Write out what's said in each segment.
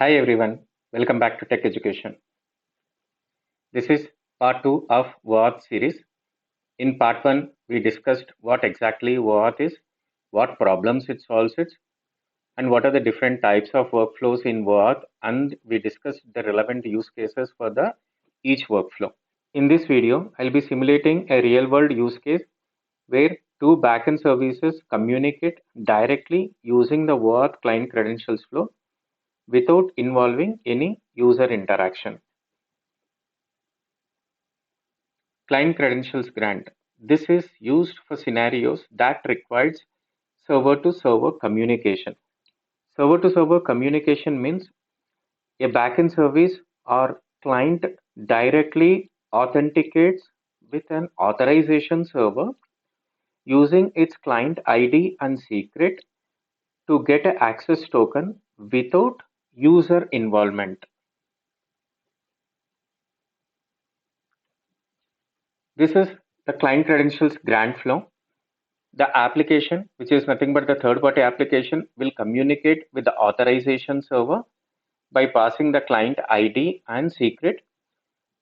Hi everyone, welcome back to Tech Education. This is part 2 of OAuth series. In part 1, we discussed what exactly OAuth is, what problems it solves, and what are the different types of workflows in OAuth, and we discussed the relevant use cases for each workflow. In this video, I'll be simulating a real-world use case where two backend services communicate directly using the OAuth client credentials flow without involving any user interaction. Client credentials grant. This is used for scenarios that requires server-to-server communication. Server-to-server communication means a backend service or client directly authenticates with an authorization server using its client ID and secret to get an access token without user involvement. This is the client credentials grant flow. The application, which is nothing but the third-party application, will communicate with the authorization server by passing the client ID and secret.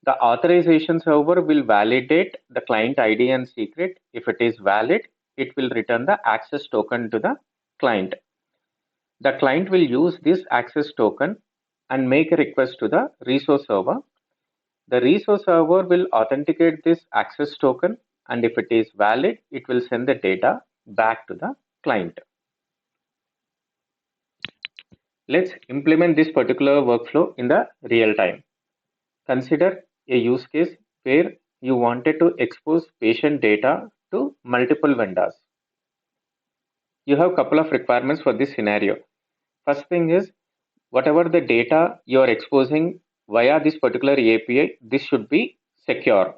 The authorization server will validate the client ID and secret. If it is valid, it will return the access token to the client. The client will use this access token and make a request to the resource server. The resource server will authenticate this access token, and if it is valid, it will send the data back to the client. Let's implement this particular workflow in the real time. Consider a use case where you wanted to expose patient data to multiple vendors. You have a couple of requirements for this scenario. First thing is, whatever the data you are exposing via this particular API, this should be secure.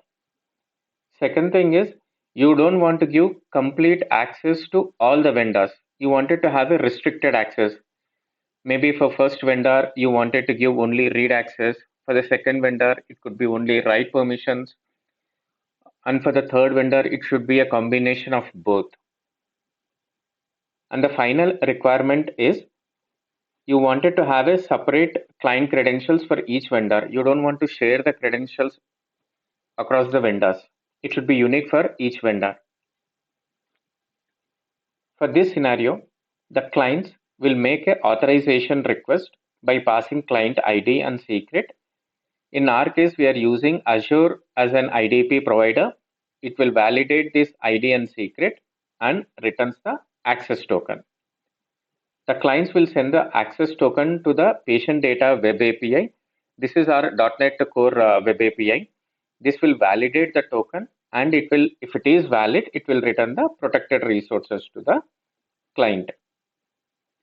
Second thing is, you don't want to give complete access to all the vendors. You wanted to have a restricted access. Maybe for first vendor, you wanted to give only read access. For the second vendor, it could be only write permissions. And for the third vendor, it should be a combination of both. And the final requirement is you wanted to have a separate client credentials for each vendor. You don't want to share the credentials across the vendors. It should be unique for each vendor. For this scenario, the clients will make an authorization request by passing client ID and secret. In our case, we are using Azure as an IDP provider. It will validate this ID and secret and returns the access token. The clients will send the access token to the patient data web API. This is our .NET Core web API. This will validate the token, and it will, if it is valid, it will return the protected resources to the client.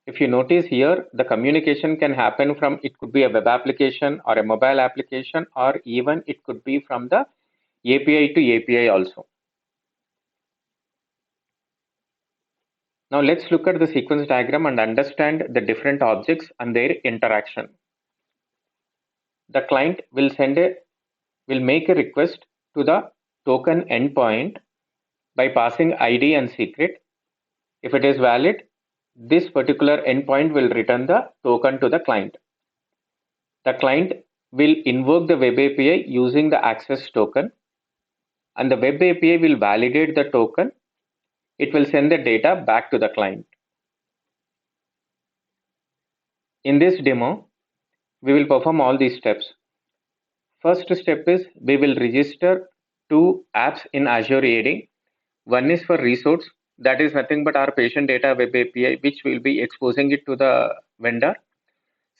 If you notice here, the communication can happen from, it could be a web application or a mobile application, or even it could be from the API to API also. Now let's look at the sequence diagram and understand the different objects and their interaction. The client will make a request to the token endpoint by passing ID and secret. If it is valid, this particular endpoint will return the token to the client. The client will invoke the web API using the access token, and the web API will validate the token. It will send the data back to the client. In this demo, we will perform all these steps. First step is we will register two apps in Azure AD. One is for resource, that is nothing but our patient data web API, which will be exposing it to the vendor.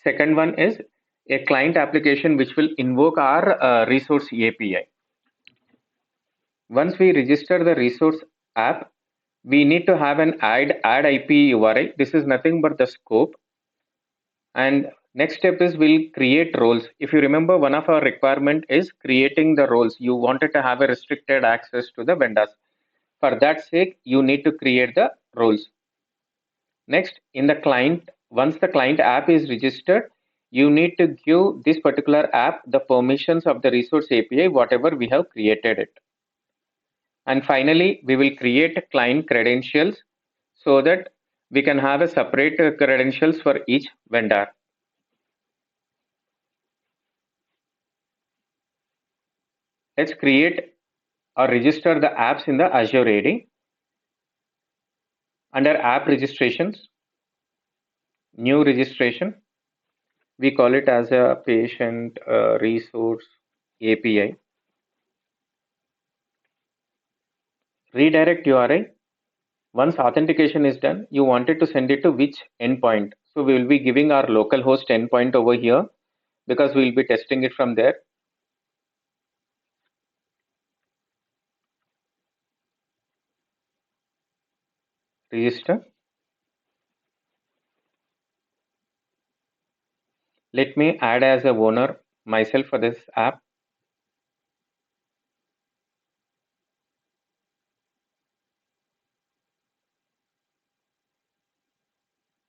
Second one is a client application which will invoke our resource API. Once we register the resource app, we need to have an add IP URI. This is nothing but the scope. And next step is we'll create roles. If you remember, one of our requirement is creating the roles. You wanted to have a restricted access to the vendors. For that sake, you need to create the roles. Next, in the client, once the client app is registered, you need to give this particular app the permissions of the resource API, whatever we have created it. And finally, we will create client credentials so that we can have a separate credentials for each vendor. Let's create or register the apps in the Azure AD. Under app registrations, new registration, we call it as a patient resource API. Redirect URI. Once authentication is done, you wanted to send it to which endpoint. So we will be giving our localhost endpoint over here because we will be testing it from there. Register. Let me add as a owner myself for this app.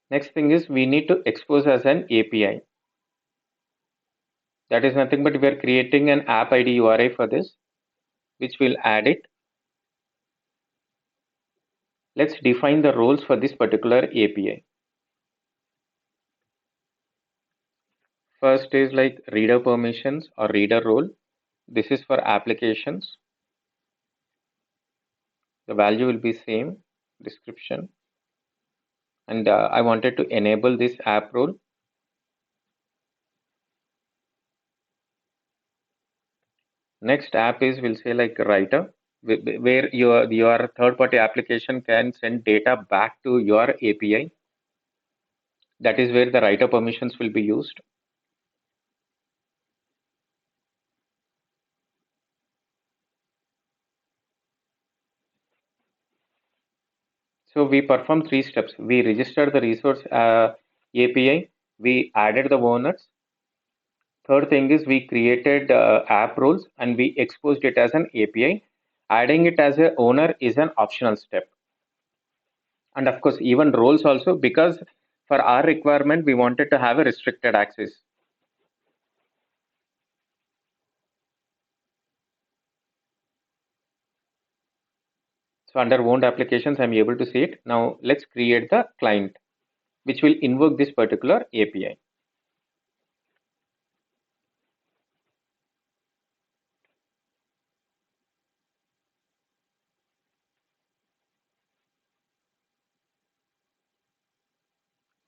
Next thing is we need to expose as an API. That is nothing but we are creating an app ID URI for this, which will add it. Let's define the roles for this particular API. First is like reader permissions or reader role. This is for applications. The value will be same description. And I wanted to enable this app role. Next app is we'll say like writer, where your third party application can send data back to your API. That is where the writer permissions will be used. So we perform three steps. We register the resource API. We added the owners. Third thing is we created app roles and we exposed it as an API. Adding it as a owner is an optional step. And of course, even roles also, because for our requirement, we wanted to have a restricted access. So under owned applications, I'm able to see it. Now let's create the client, which will invoke this particular API.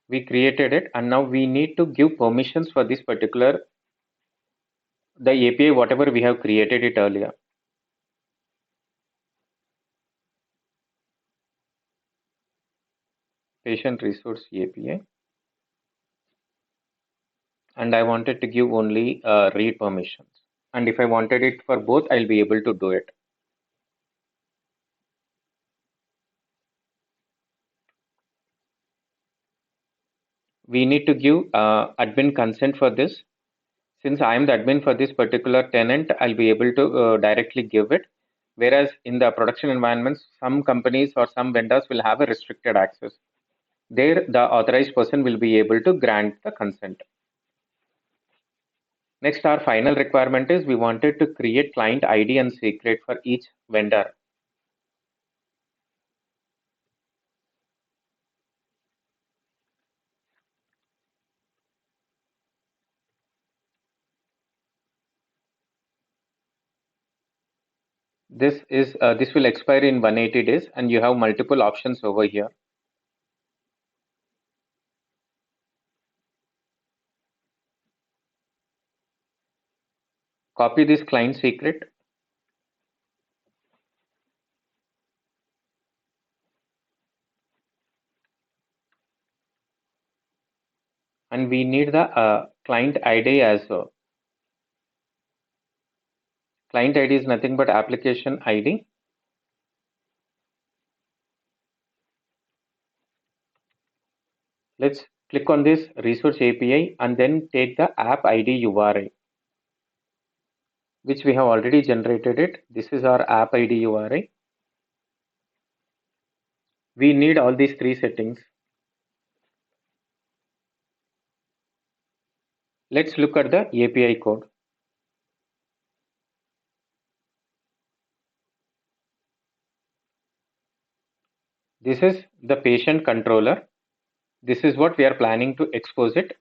We created it, and now we need to give permissions for this particular, the API, whatever we have created it earlier. Patient resource API. And I wanted to give only read permissions. And if I wanted it for both, I'll be able to do it. We need to give admin consent for this. Since I am the admin for this particular tenant, I'll be able to directly give it. Whereas in the production environments, some companies or some vendors will have a restricted access. There, the authorized person will be able to grant the consent. Next, our final requirement is we wanted to create client ID and secret for each vendor. This will expire in 180 days, and you have multiple options over here. Copy this client secret. And we need the client ID as well. Client ID is nothing but application ID. Let's click on this resource API and then take the app ID URI, which we have already generated it. This is our app ID URI. We need all these three settings. Let's look at the API code. This is the patient controller. This is what we are planning to expose it.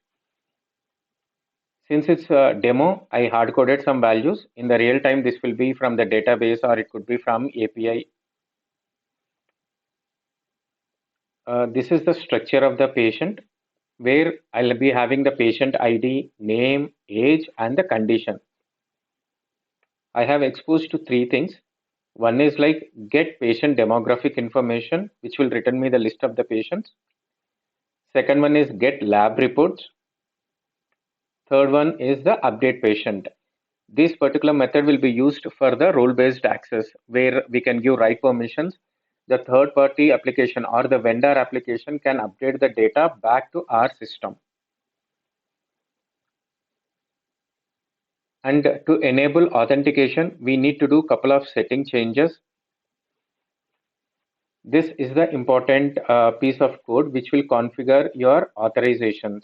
Since it's a demo, I hard coded some values. In the real time, this will be from the database or it could be from API. This is the structure of the patient where I'll be having the patient ID, name, age, and the condition. I have exposed to three things. One is like get patient demographic information, which will return me the list of the patients. Second one is get lab reports. Third one is the update patient. This particular method will be used for the role-based access where we can give write permissions. The third-party application or the vendor application can update the data back to our system. And to enable authentication, we need to do a couple of setting changes. This is the important piece of code which will configure your authorizations.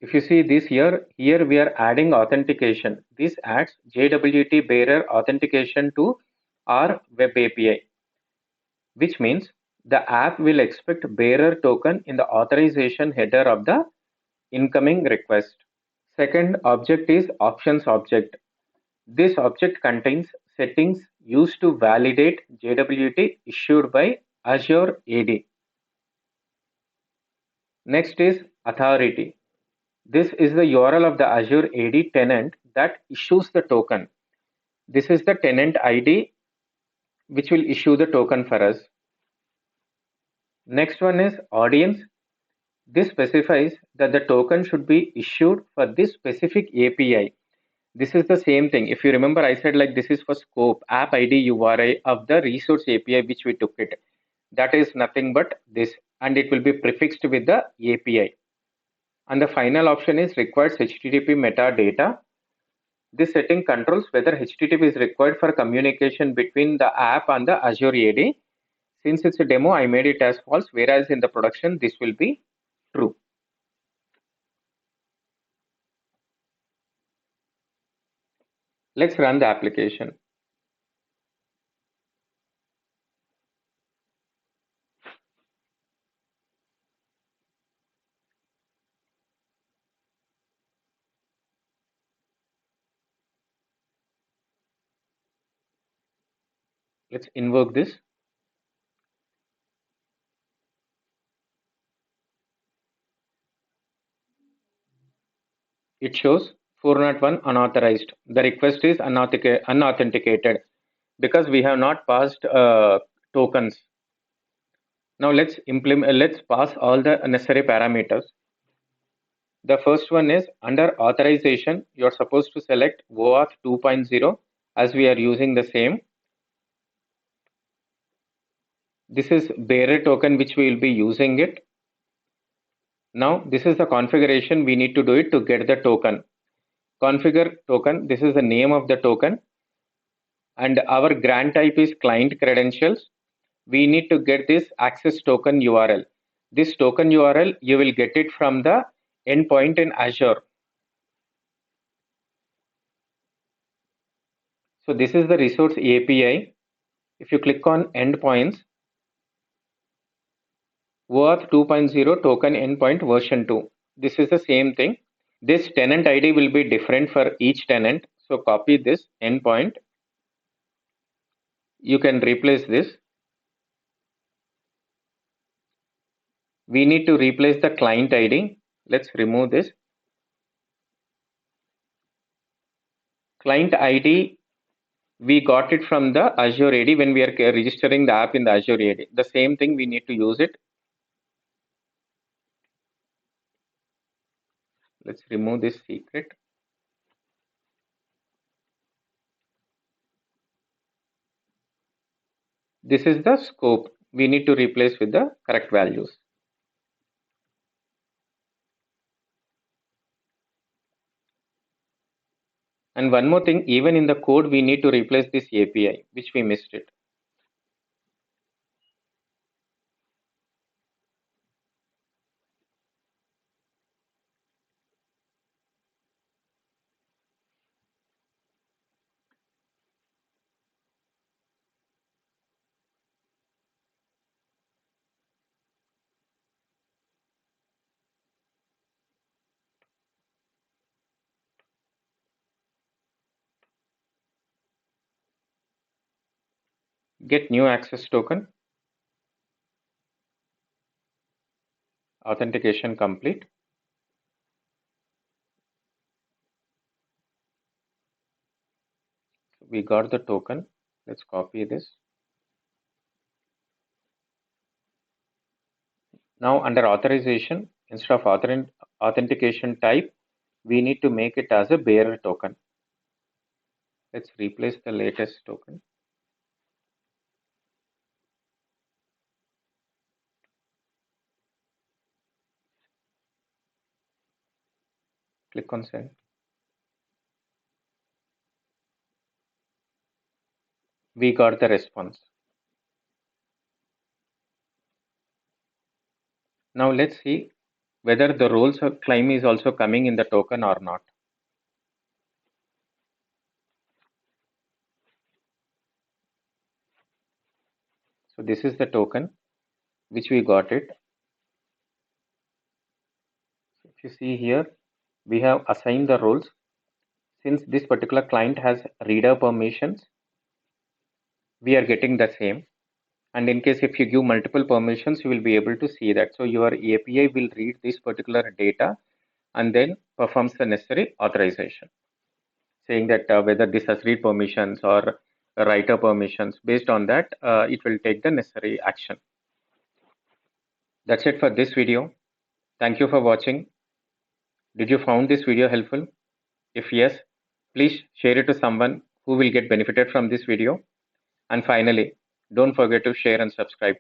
If you see this here we are adding authentication. This adds JWT bearer authentication to our web API, which means the app will expect bearer token in the authorization header of the incoming request. Second object is options object. This object contains settings used to validate JWT issued by Azure AD. Next is authority. This is the URL of the Azure AD tenant that issues the token. This is the tenant ID which will issue the token for us. Next one is audience. This specifies that the token should be issued for this specific API. This is the same thing. If you remember, I said like this is for scope, app ID URI of the resource API which we took it. That is nothing but this, and it will be prefixed with the API. And the final option is requires HTTP metadata. This setting controls whether HTTP is required for communication between the app and the Azure AD. Since it's a demo, I made it as false, whereas in the production, this will be true. Let's run the application. Let's invoke this. It shows 401 unauthorized. The request is unauthenticated because we have not passed tokens. Now let's implement. Let's pass all the necessary parameters. The first one is under authorization. You're supposed to select OAuth 2.0 as we are using the same. This is bearer token which we will be using it. Now this is the configuration we need to do it to get the token. Configure token. This is the name of the token. And our grant type is client credentials. We need to get this access token URL. This token URL, you will get it from the endpoint in Azure. So this is the resource API. If you click on endpoints, OAuth 2.0 token endpoint version 2. This is the same thing. This tenant ID will be different for each tenant. So copy this endpoint. You can replace this. We need to replace the client ID. Let's remove this. Client ID, we got it from the Azure AD when we are registering the app in the Azure AD. The same thing, we need to use it. Let's remove this secret. This is the scope. We need to replace with the correct values. And one more thing, even in the code, we need to replace this API, which we missed it. Get new access token, authentication complete. We got the token. Let's copy this. Now under authorization, instead of authentication type, we need to make it as a bearer token. Let's replace the latest token. Click on send. We got the response. Now let's see whether the roles claim is also coming in the token or not. So this is the token which we got it. If you see here, we have assigned the roles. Since this particular client has reader permissions, we are getting the same. And in case if you give multiple permissions, you will be able to see that. So your API will read this particular data and then performs the necessary authorization, saying that whether this has read permissions or writer permissions. Based on that, it will take the necessary action. That's it for this video. Thank you for watching. Did you found this video helpful? If yes, please share it to someone who will get benefited from this video. And finally, don't forget to share and subscribe.